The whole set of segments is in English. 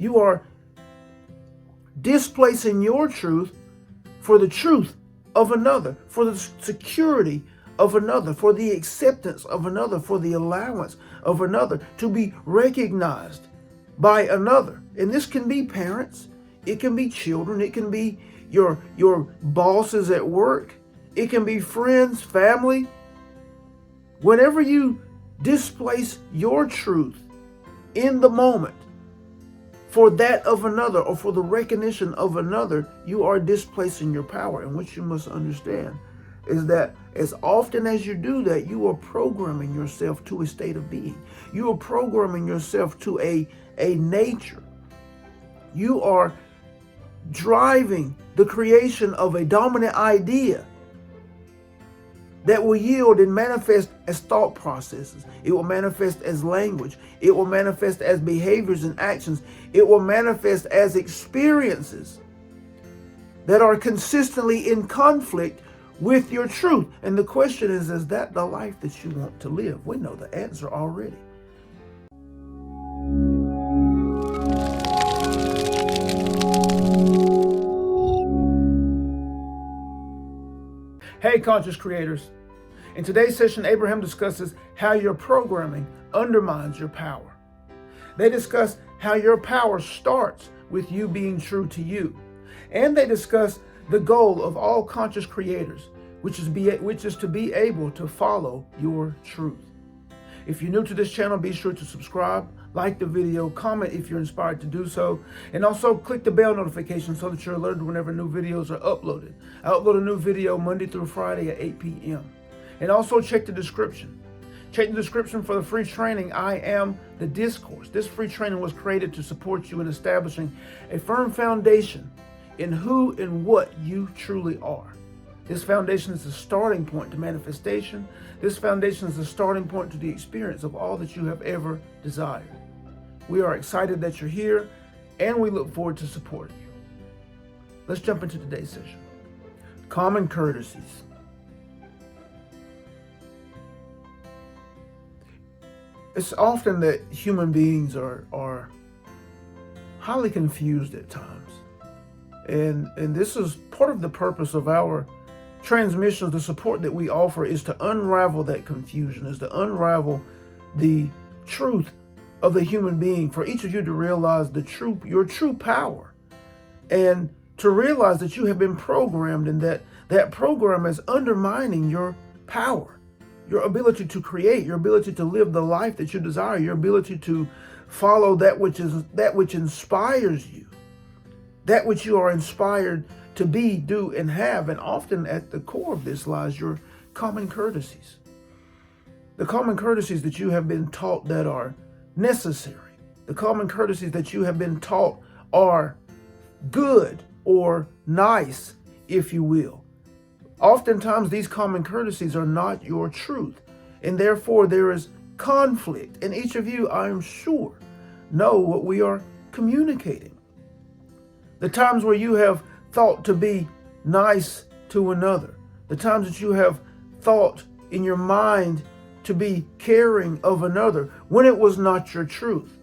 You are displacing your truth for the truth of another, for the security of another, for the acceptance of another, for the allowance of another, to be recognized by another. And this can be parents, it can be children, it can be your bosses at work, it can be friends, family. Whenever you displace your truth in the moment for that of another, or for the recognition of another, you are displacing your power. And what you must understand is that as often as you do that, you are programming yourself to a state of being. You are programming yourself to a nature. You are driving the creation of a dominant idea that will yield and manifest as thought processes. It will manifest as language. It will manifest as behaviors and actions. It will manifest as experiences that are consistently in conflict with your truth. And the question is that the life that you want to live? We know the answer already. Hey, conscious creators. In today's session, Abraham discusses how your programming undermines your power. They discuss how your power starts with you being true to you. And they discuss the goal of all conscious creators, which is to be able to follow your truth. If you're new to this channel, be sure to subscribe, like the video, comment if you're inspired to do so, and also click the bell notification so that you're alerted whenever new videos are uploaded. I upload a new video Monday through Friday at 8 p.m. And also check the description. Check the description for the free training, I Am the Discourse. This free training was created to support you in establishing a firm foundation in who and what you truly are. This foundation is the starting point to manifestation. This foundation is the starting point to the experience of all that you have ever desired. We are excited that you're here, and we look forward to supporting you. Let's jump into today's session. Common courtesies. It's often that human beings are highly confused at times. And this is part of the purpose of our transmissions. The support that we offer is to unravel that confusion, is to unravel the truth of the human being, for each of you to realize your true power, and to realize that you have been programmed, and that program is undermining your power, your ability to create, your ability to live the life that you desire, your ability to follow that which inspires you, that which you are inspired to be, do, and have. And often at the core of this lies your common courtesies. The common courtesies that you have been taught that are necessary. The common courtesies that you have been taught are good or nice, if you will. Oftentimes these common courtesies are not your truth, and therefore there is conflict. And each of you, I am sure, know what we are communicating. The times where you have thought to be nice to another, the times that you have thought in your mind to be caring of another, when it was not your truth,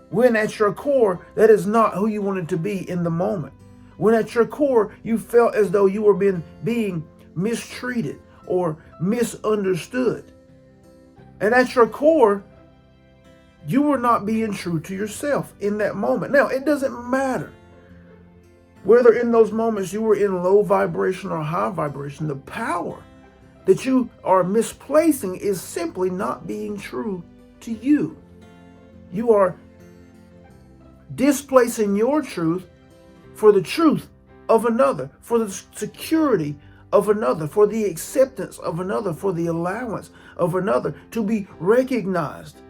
when at your core that is not who you wanted to be in the moment, when at your core you felt as though you were being mistreated or misunderstood, and at your core you were not being true to yourself in that moment. Now, it doesn't matter whether in those moments you were in low vibration or high vibration. The power that you are misplacing is simply not being true to you. You are displacing your truth for the truth of another, for the security of another, for the acceptance of another, for the allowance of another, to be recognized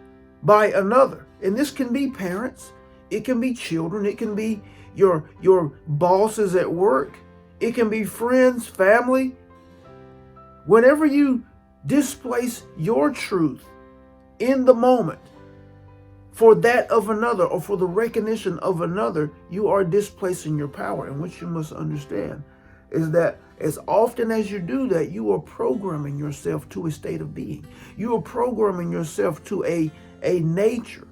by another. And this can be parents, it can be children, it can be your bosses at work, it can be friends, family. Whenever you displace your truth in the moment for that of another, or for the recognition of another, you are displacing your power. And what you must understand is that as often as you do that, you are programming yourself to a state of being. You are programming yourself to a nature.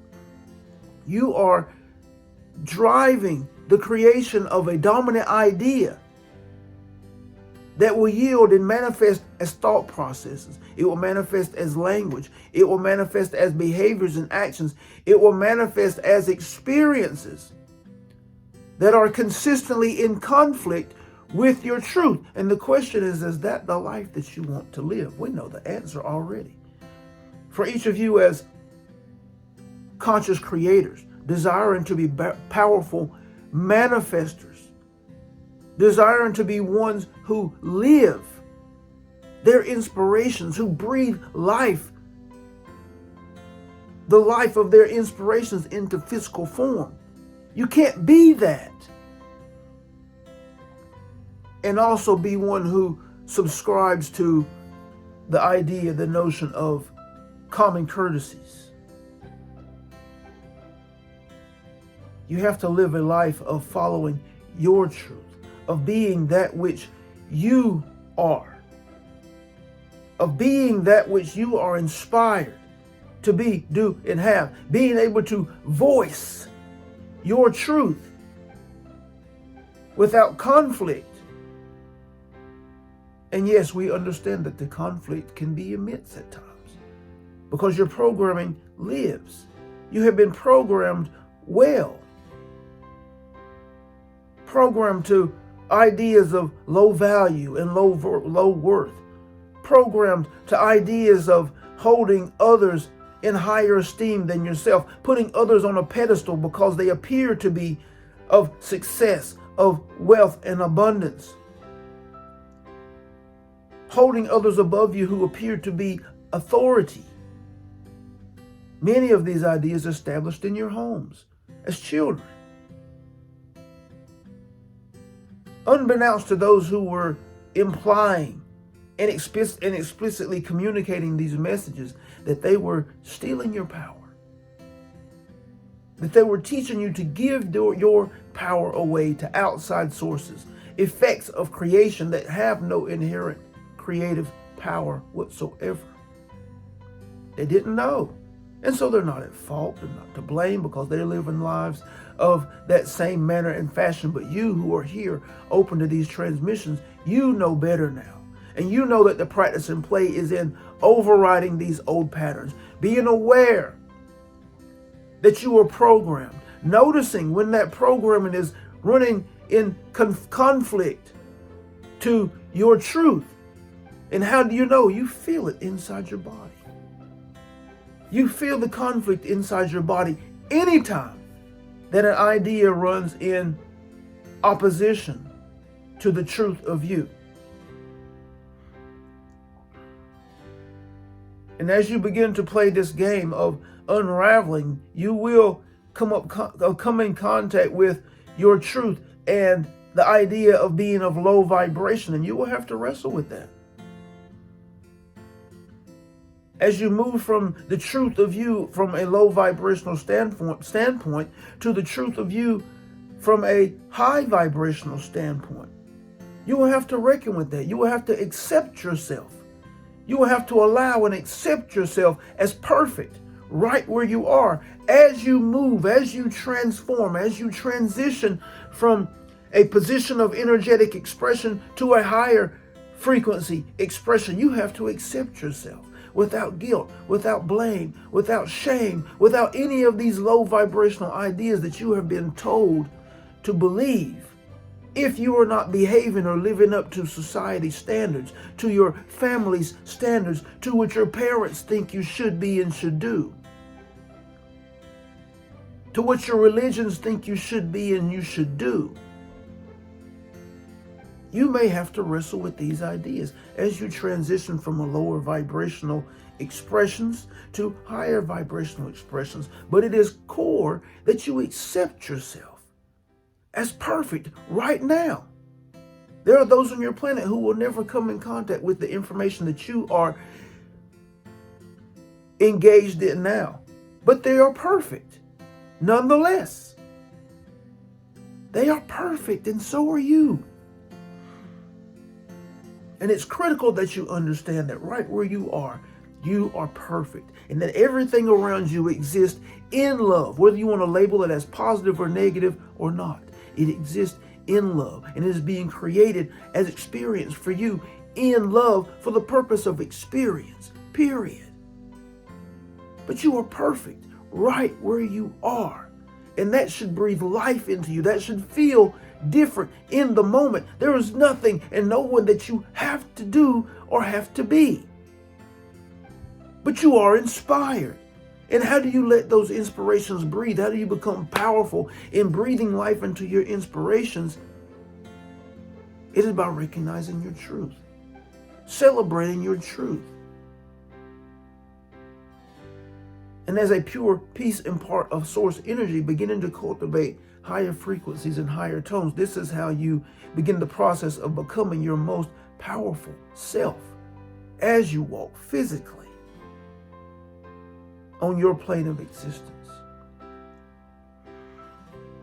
You are driving the creation of a dominant idea that will yield and manifest as thought processes. It will manifest as language. It will manifest as behaviors and actions. It will manifest as experiences that are consistently in conflict with your truth. And the question is that the life that you want to live? We know the answer already. For each of you as conscious creators, desiring to be powerful manifestors, desiring to be ones who live their inspirations, who breathe life, the life of their inspirations into physical form. You can't be that and also be one who subscribes to the idea, the notion of common courtesies. You have to live a life of following your truth, of being that which you are, of being that which you are inspired to be, do, and have, being able to voice your truth without conflict. And yes, we understand that the conflict can be immense at times because your programming lives. You have been programmed well, programmed to ideas of low value and low worth, programmed to ideas of holding others in higher esteem than yourself, putting others on a pedestal because they appear to be of success, of wealth and abundance, holding others above you who appear to be authority. Many of these ideas established in your homes as children. Unbeknownst to those who were implying and explicitly communicating these messages, that they were stealing your power, that they were teaching you to give your power away to outside sources, effects of creation that have no inherent creative power whatsoever. They didn't know. And so they're not at fault, they're not to blame because they're living lives of that same manner and fashion. But you who are here open to these transmissions, you know better now. And you know that the practice and play is in overriding these old patterns, being aware that you are programmed, noticing when that programming is running in conflict to your truth. And how do you know? You feel it inside your body. You feel the conflict inside your body anytime that an idea runs in opposition to the truth of you. And as you begin to play this game of unraveling, you will come in contact with your truth and the idea of being of low vibration, and you will have to wrestle with that. As you move from the truth of you from a low vibrational standpoint to the truth of you from a high vibrational standpoint, you will have to reckon with that. You will have to accept yourself. You will have to allow and accept yourself as perfect right where you are. As you move, as you transform, as you transition from a position of energetic expression to a higher frequency expression, you have to accept yourself without guilt, without blame, without shame, without any of these low vibrational ideas that you have been told to believe. If you are not behaving or living up to society's standards, to your family's standards, to what your parents think you should be and should do, to what your religions think you should be and you should do, you may have to wrestle with these ideas as you transition from a lower vibrational expressions to higher vibrational expressions. But it is core that you accept yourself as perfect right now. There are those on your planet who will never come in contact with the information that you are engaged in now, but they are perfect nonetheless. They are perfect, and so are you. And it's critical that you understand that right where you are, you are perfect, and that everything around you exists in love, whether you want to label it as positive or negative or not. It exists in love, and it is being created as experience for you in love for the purpose of experience, period. But you are perfect right where you are, and that should breathe life into you. That should feel different in the moment. There is nothing and no one that you have to do or have to be. But you are inspired. And how do you let those inspirations breathe? How do you become powerful in breathing life into your inspirations? It is by recognizing your truth, celebrating your truth. And as a pure piece and part of source energy, beginning to cultivate higher frequencies and higher tones, this is how you begin the process of becoming your most powerful self as you walk physically on your plane of existence.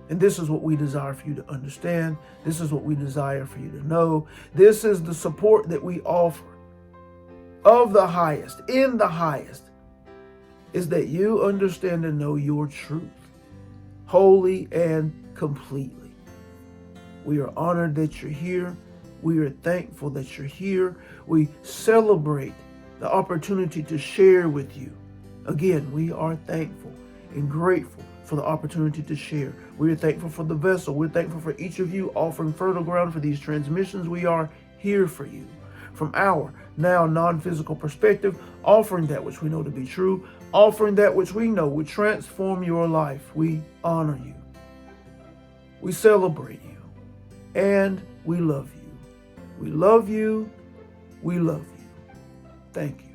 And this is what we desire for you to understand. This is what we desire for you to know. This is the support that we offer of the highest, in the highest, is that you understand and know your truth wholly and completely. We are honored that you're here. We are thankful that you're here. We celebrate the opportunity to share with you. Again, we are thankful and grateful for the opportunity to share. We are thankful for the vessel. We're thankful for each of you offering fertile ground for these transmissions. We are here for you from our now non-physical perspective, offering that which we know to be true, offering that which we know will transform your life. We honor you. We celebrate you. And we love you. We love you. We love you. Thank you.